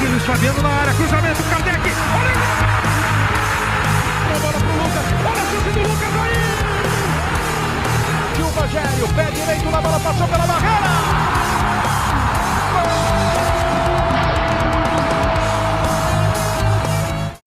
Luiz Fabiano na área, cruzamento, Kardec, olha a bola pro Lucas, olha a chute do Lucas aí! E o Rogério, pé direito na bola, passou pela barreira!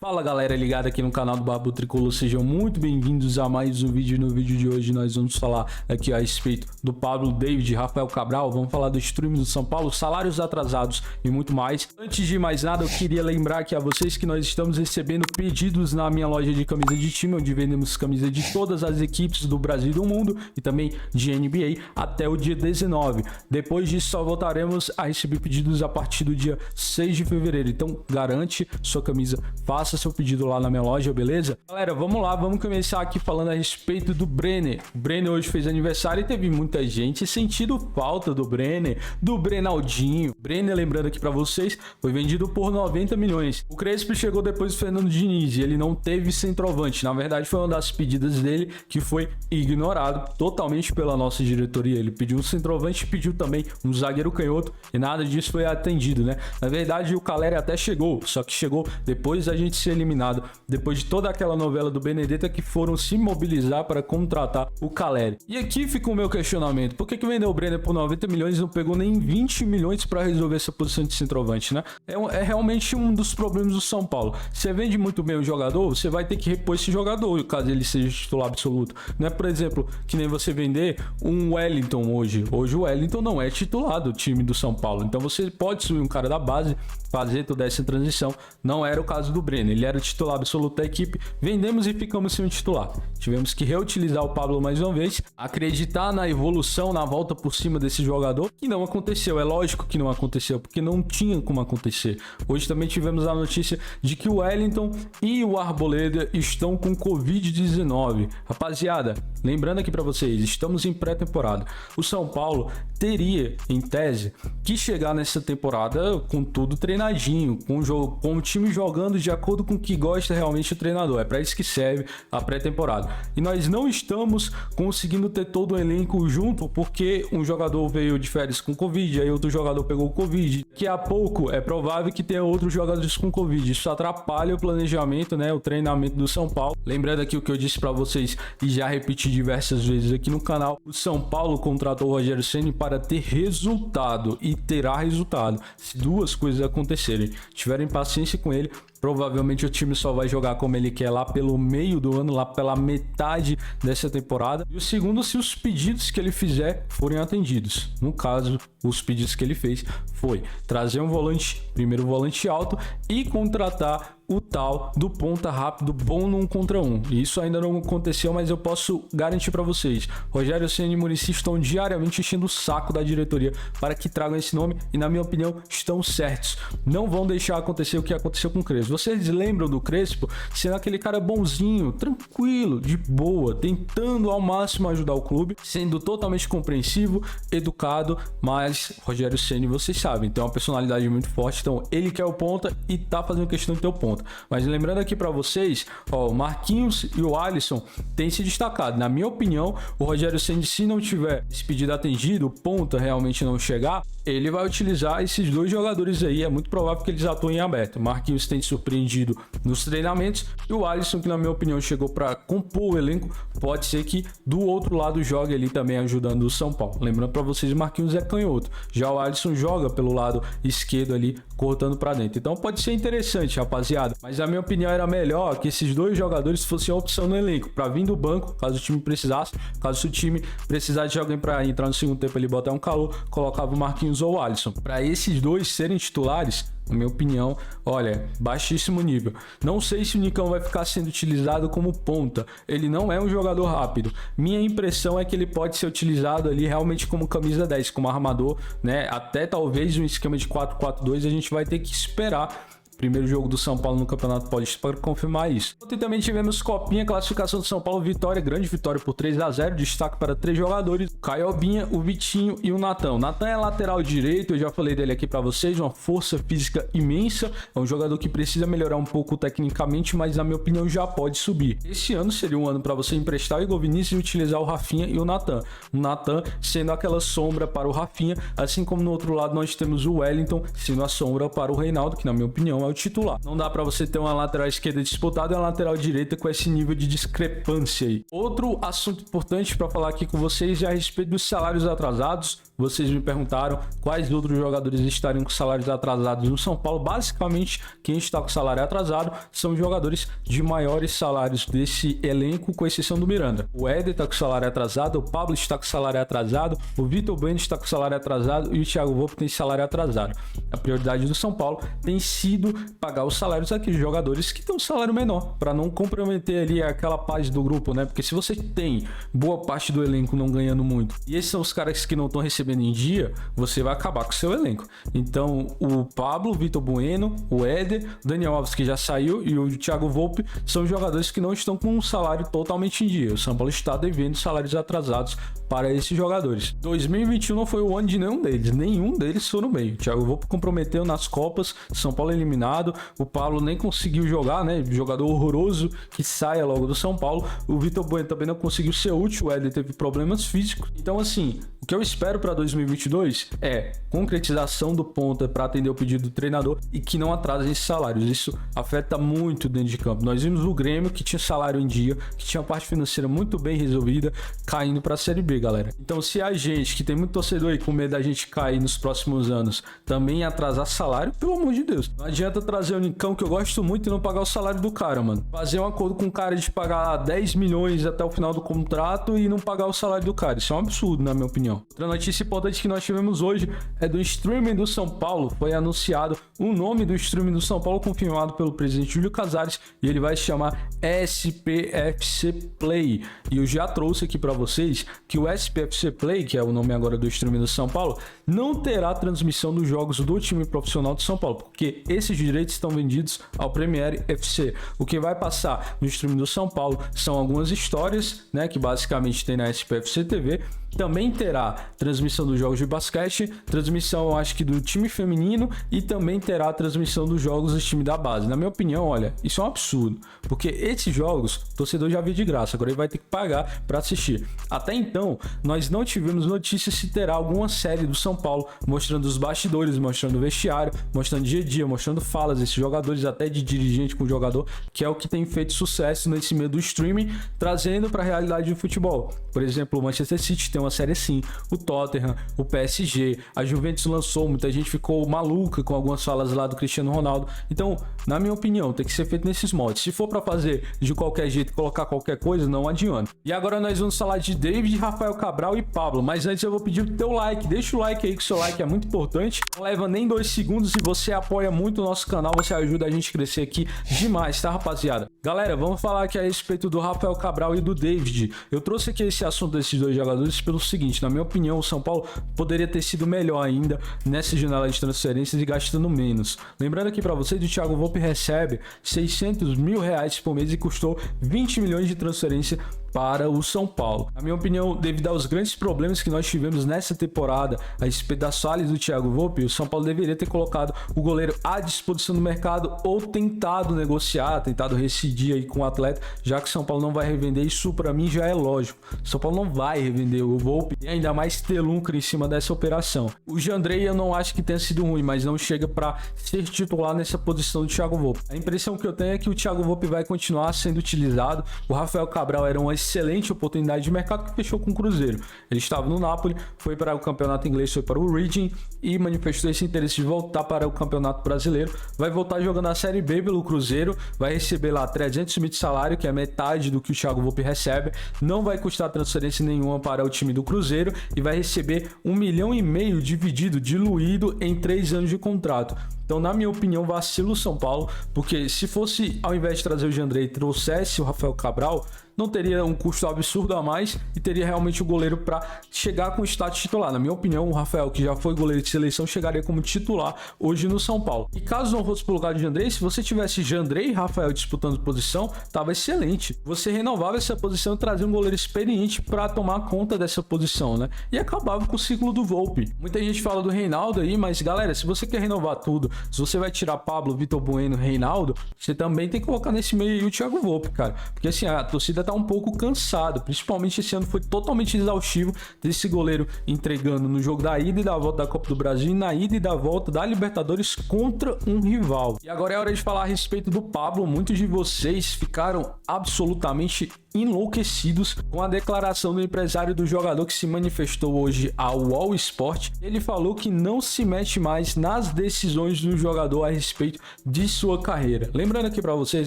Fala galera ligada aqui no canal do Babu Tricolor, sejam muito bem-vindos a mais um vídeo. No vídeo de hoje nós vamos falar aqui a respeito do Pablo David, Rafael Cabral, vamos falar dos streams do São Paulo, salários atrasados e muito mais. Antes de mais nada, eu queria lembrar aqui a vocês que nós estamos recebendo pedidos na minha loja de camisa de time, onde vendemos camisa de todas as equipes do Brasil e do mundo e também de NBA até o dia 19. Depois disso só voltaremos a receber pedidos a partir do dia 6 de fevereiro, então garante sua camisa, faça seu pedido lá na minha loja, beleza? Galera, vamos lá, vamos começar aqui falando a respeito do Brenner. O Brenner hoje fez aniversário e teve muita gente sentindo falta do Brenner, do Brenaldinho. Brenner, lembrando aqui pra vocês, foi vendido por 90 milhões. O Crespo chegou depois do Fernando Diniz e ele não teve centroavante. Na verdade, foi uma das pedidas dele que foi ignorado totalmente pela nossa diretoria. Ele pediu um centroavante, pediu também um zagueiro canhoto e nada disso foi atendido, né? Na verdade, o Caleri até chegou, só que chegou depois a gente ser eliminado, depois de toda aquela novela do Benedetta que foram se mobilizar para contratar o Caleri. E aqui fica o meu questionamento: por que vendeu o Brenner por 90 milhões e não pegou nem 20 milhões para resolver essa posição de centroavante, né? É realmente um dos problemas do São Paulo. Você vende muito bem o jogador, você vai ter que repor esse jogador caso ele seja titular absoluto. Não é, por exemplo, que nem você vender um Wellington hoje. Hoje o Wellington não é titular do time do São Paulo, então você pode subir um cara da base, fazer toda essa transição. Não era o caso do Brenner, ele era o titular absoluto da equipe, vendemos e ficamos sem o titular. Tivemos que reutilizar o Pablo mais uma vez, acreditar na evolução, na volta por cima desse jogador, que não aconteceu. É lógico que não aconteceu, porque não tinha como acontecer. Hoje também tivemos a notícia de que o Wellington e o Arboleda estão com Covid-19. Rapaziada, lembrando aqui para vocês, estamos em pré-temporada. O São Paulo teria, em tese, que chegar nessa temporada com tudo treinadinho, com o time jogando de acordo com o que gosta realmente o treinador. É para isso que serve a pré-temporada. E nós não estamos conseguindo ter todo o elenco junto, porque um jogador veio de férias com Covid, aí outro jogador pegou o Covid. Daqui a pouco é provável que tenha outros jogadores com Covid. Isso atrapalha o planejamento, né, o treinamento do São Paulo. Lembrando aqui o que eu disse para vocês e já repeti diversas vezes aqui no canal: o São Paulo contratou o Rogério Ceni para ter resultado e terá resultado se duas coisas acontecerem. Tiverem paciência com ele, provavelmente o time só vai jogar como ele quer lá pelo meio do ano, lá pela metade dessa temporada. E o segundo, se os pedidos que ele fizer forem atendidos. No caso, os pedidos que ele fez foi trazer um volante, primeiro volante alto, e contratar o tal do ponta rápido bom num contra um. E isso ainda não aconteceu, mas eu posso garantir para vocês: Rogério Ceni e Muricy estão diariamente enchendo o saco da diretoria para que tragam esse nome e, na minha opinião, estão certos. Não vão deixar acontecer o que aconteceu com o Crespo. Vocês lembram do Crespo sendo aquele cara bonzinho, tranquilo, de boa, tentando ao máximo ajudar o clube, sendo totalmente compreensivo, educado, mas Rogério Ceni, vocês sabem, tem uma personalidade muito forte, então ele quer o ponta e tá fazendo questão de ter o ponta. Mas lembrando aqui para vocês, ó, o Marquinhos e o Alisson têm se destacado. Na minha opinião, o Rogério Ceni, se não tiver esse pedido atendido, o ponta realmente não chegar, ele vai utilizar esses dois jogadores aí. É muito provável que eles atuem em aberto. O Marquinhos tem surpreendido nos treinamentos e o Alisson, que na minha opinião chegou para compor o elenco, pode ser que do outro lado jogue ali também ajudando o São Paulo. Lembrando para vocês, o Marquinhos é canhoto, já o Alisson joga pelo lado esquerdo ali, cortando para dentro. Então pode ser interessante, rapaziada. Mas a minha opinião era melhor que esses dois jogadores fossem a opção no elenco, para vir do banco, caso o time precisasse. Caso o time precisasse de alguém para entrar no segundo tempo, ele botar um calor, colocava o Marquinhos ou o Alisson. Para esses dois serem titulares, na minha opinião, olha, baixíssimo nível. Não sei se o Nicão vai ficar sendo utilizado como ponta. Ele não é um jogador rápido. Minha impressão é que ele pode ser utilizado ali realmente como camisa 10, como armador, né? Até talvez um esquema de 4-4-2 a gente vai ter que esperar Primeiro jogo do São Paulo no Campeonato Paulista para confirmar isso. Ontem também tivemos Copinha, classificação do São Paulo, vitória, grande vitória por 3-0, destaque para 3 jogadores, o Caiobinha, o Vitinho e o Natan. O Natan é lateral direito, eu já falei dele aqui para vocês, uma força física imensa, é um jogador que precisa melhorar um pouco tecnicamente, mas na minha opinião já pode subir. Esse ano seria um ano para você emprestar o Igor Vinícius e utilizar o Rafinha e o Natan. O Natan sendo aquela sombra para o Rafinha, assim como no outro lado nós temos o Wellington sendo a sombra para o Reinaldo, que na minha opinião é o titular. Não dá para você ter uma lateral esquerda disputada e uma lateral direita com esse nível de discrepância aí. Outro assunto importante para falar aqui com vocês é a respeito dos salários atrasados. Vocês me perguntaram quais outros jogadores estariam com salários atrasados no São Paulo. Basicamente, quem está com salário atrasado são os jogadores de maiores salários desse elenco, com exceção do Miranda. O Éder está com salário atrasado, o Pablo está com salário atrasado, o Vitor Bueno está com salário atrasado e o Thiago Volpi tem salário atrasado. A prioridade do São Paulo tem sido pagar os salários daqueles jogadores que têm um salário menor, para não comprometer ali aquela paz do grupo, né? Porque se você tem boa parte do elenco não ganhando muito, e esses são os caras que não estão recebendo em dia, você vai acabar com o seu elenco. Então, o Pablo, o Vitor Bueno, o Éder, o Daniel Alves, que já saiu, e o Thiago Volpi são jogadores que não estão com um salário totalmente em dia. O São Paulo está devendo salários atrasados para esses jogadores. 2021 não foi o ano de nenhum deles foram bem. O Thiago Volpi comprometeu nas Copas, São Paulo eliminado, o Pablo nem conseguiu jogar, né? Jogador horroroso que saia logo do São Paulo. O Vitor Bueno também não conseguiu ser útil, o Éder teve problemas físicos. Então, assim, o que eu espero para 2022 é concretização do ponta para atender o pedido do treinador e que não atrasem esses salários. Isso afeta muito dentro de campo. Nós vimos o Grêmio, que tinha salário em dia, que tinha a parte financeira muito bem resolvida, caindo para a Série B, galera. Então, se a gente, que tem muito torcedor aí com medo da gente cair nos próximos anos, também atrasar salário, pelo amor de Deus, não adianta trazer o Nicão, que eu gosto muito, e não pagar o salário do cara, mano. Fazer um acordo com o cara de pagar 10 milhões até o final do contrato e não pagar o salário do cara. Isso é um absurdo, na minha opinião. Outra notícia importante que nós tivemos hoje é do streaming do São Paulo. Foi anunciado o nome do streaming do São Paulo, confirmado pelo presidente Júlio Casares, e ele vai se chamar SPFC Play. E eu já trouxe aqui para vocês que o SPFC Play, que é o nome agora do streaming do São Paulo, não terá transmissão dos jogos do time profissional de São Paulo, porque esses direitos estão vendidos ao Premier FC. O que vai passar no streaming do São Paulo são algumas histórias, né, que basicamente tem na SPFC TV. Também terá transmissão dos jogos de basquete, transmissão, acho que do time feminino, e também terá transmissão dos jogos do time da base. Na minha opinião, olha, isso é um absurdo, porque esses jogos o torcedor já viu de graça, agora ele vai ter que pagar para assistir. Até então, nós não tivemos notícias se terá alguma série do São Paulo mostrando os bastidores, mostrando o vestiário, mostrando dia a dia, mostrando falas desses jogadores, até de dirigente com o jogador, que é o que tem feito sucesso nesse meio do streaming, trazendo para a realidade do futebol. Por exemplo, o Manchester City tem uma série assim, o Tottenham, o PSG, a Juventus lançou, muita gente ficou maluca com algumas falas lá do Cristiano Ronaldo. Então, na minha opinião, tem que ser feito nesses moldes. Se for para fazer de qualquer jeito, colocar qualquer coisa, não adianta. E agora nós vamos falar de David, Rafael Cabral e Pablo, mas antes eu vou pedir o teu like. Deixa o like aí, que o seu like é muito importante, não leva nem 2 segundos, e você apoia muito o nosso canal, você ajuda a gente a crescer aqui demais, tá, rapaziada? Galera, vamos falar aqui a respeito do Rafael Cabral e do David. Eu trouxe aqui esse assunto desses dois jogadores pelo seguinte: na minha opinião, o São Paulo poderia ter sido melhor ainda nessa janela de transferências e gastando menos. Lembrando aqui para vocês, o Thiago Volpi recebe R$600 mil por mês e custou 20 milhões de transferência para o São Paulo. Na minha opinião, devido aos grandes problemas que nós tivemos nessa temporada a respeito das falhas do Thiago Volpi, o São Paulo deveria ter colocado o goleiro à disposição do mercado ou tentado negociar, tentado rescindir aí com o atleta, já que o São Paulo não vai revender. Isso para mim já é lógico. O São Paulo não vai revender o Volpi e ainda mais ter lucro em cima dessa operação. O Jandrei eu não acho que tenha sido ruim, mas não chega para ser titular nessa posição do Thiago Volpi. A impressão que eu tenho é que o Thiago Volpi vai continuar sendo utilizado. O Rafael Cabral era uma excelente oportunidade de mercado que fechou com o Cruzeiro. Ele estava no Napoli, foi para o campeonato inglês, foi para o Reading e manifestou esse interesse de voltar para o campeonato brasileiro. Vai voltar jogando a Série B pelo Cruzeiro, vai receber lá 300 mil de salário, que é metade do que o Thiago Volpi recebe. Não vai custar transferência nenhuma para o time do Cruzeiro e vai receber 1,5 milhão dividido, diluído em 3 anos de contrato. Então, na minha opinião, vacila o São Paulo, porque se fosse, ao invés de trazer o Jandrei, trouxesse o Rafael Cabral, não teria um custo absurdo a mais e teria realmente o goleiro para chegar com o status titular. Na minha opinião, o Rafael, que já foi goleiro de seleção, chegaria como titular hoje no São Paulo. E caso não fosse pro lugar de Jandrei, se você tivesse Jandrei e Rafael disputando posição, tava excelente. Você renovava essa posição e trazia um goleiro experiente para tomar conta dessa posição, né? E acabava com o ciclo do Volpi. Muita gente fala do Reinaldo aí, mas galera, se você quer renovar tudo, se você vai tirar Pablo, Vitor Bueno, Reinaldo, você também tem que colocar nesse meio aí o Thiago Volpi, cara. Porque assim, a torcida tá um pouco cansado, principalmente esse ano foi totalmente exaustivo desse goleiro entregando no jogo da ida e da volta da Copa do Brasil e na ida e da volta da Libertadores contra um rival. E agora é hora de falar a respeito do Pablo. Muitos de vocês ficaram absolutamente enlouquecidos com a declaração do empresário do jogador que se manifestou hoje ao All Sport. Ele falou que não se mete mais nas decisões do jogador a respeito de sua carreira. Lembrando aqui para vocês,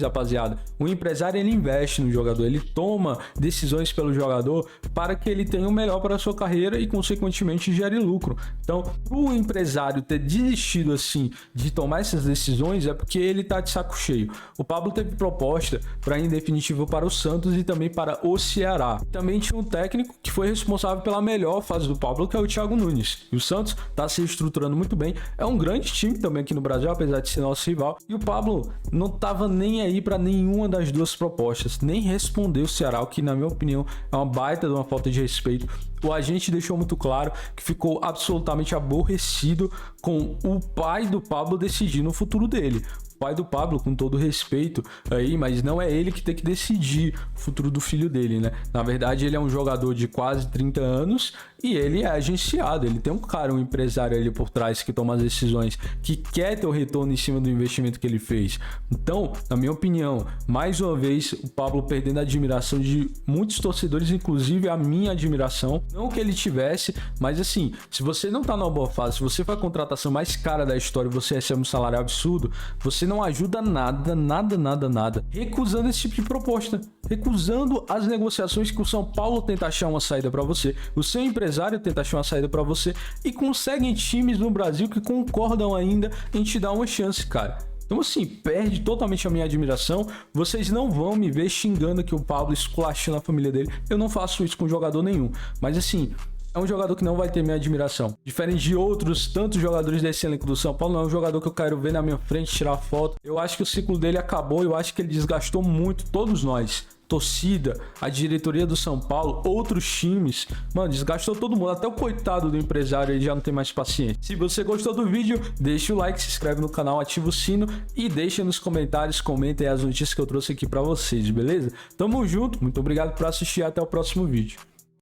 rapaziada, o empresário ele investe no jogador, ele toma decisões pelo jogador para que ele tenha o melhor para a sua carreira e consequentemente gere lucro. Então, o empresário ter desistido assim de tomar essas decisões é porque ele tá de saco cheio. O Pablo teve proposta para ir em definitivo para o Santos e também para o Ceará. Também tinha um técnico que foi responsável pela melhor fase do Pablo, que é o Thiago Nunes. E o Santos está se estruturando muito bem. É um grande time também aqui no Brasil, apesar de ser nosso rival. E o Pablo não estava nem aí para nenhuma das duas propostas, nem respondeu o Ceará, o que na minha opinião é uma baita de uma falta de respeito. O agente deixou muito claro que ficou absolutamente aborrecido com o pai do Pablo decidindo o futuro dele. O pai do Pablo, com todo respeito aí, mas não é ele que tem que decidir o futuro do filho dele, né? Na verdade, ele é um jogador de quase 30 anos e ele é agenciado, ele tem um cara, um empresário ali por trás que toma as decisões, que quer ter o retorno em cima do investimento que ele fez. Então, na minha opinião, mais uma vez, o Pablo perdendo a admiração de muitos torcedores, inclusive a minha admiração. Não que ele tivesse, mas assim, se você não tá numa boa fase, se você foi a contratação mais cara da história e você recebe um salário absurdo, você não ajuda nada, recusando esse tipo de proposta, recusando as negociações que o São Paulo tenta achar uma saída para você, o seu empresário tenta achar uma saída para você e conseguem times no Brasil que concordam ainda em te dar uma chance, cara. Então assim, perde totalmente a minha admiração. Vocês não vão me ver xingando aqui o Pablo, esculachando a família dele. Eu não faço isso com jogador nenhum, mas assim, é um jogador que não vai ter minha admiração. Diferente de outros tantos jogadores desse elenco do São Paulo, não é um jogador que eu quero ver na minha frente, tirar foto. Eu acho que o ciclo dele acabou, eu acho que ele desgastou muito todos nós. Torcida, a diretoria do São Paulo, outros times, mano, desgastou todo mundo, até o coitado do empresário, ele já não tem mais paciência. Se você gostou do vídeo, deixa o like, se inscreve no canal, ativa o sino e deixa nos comentários, comentem as notícias que eu trouxe aqui pra vocês, beleza? Tamo junto, muito obrigado por assistir, até o próximo vídeo.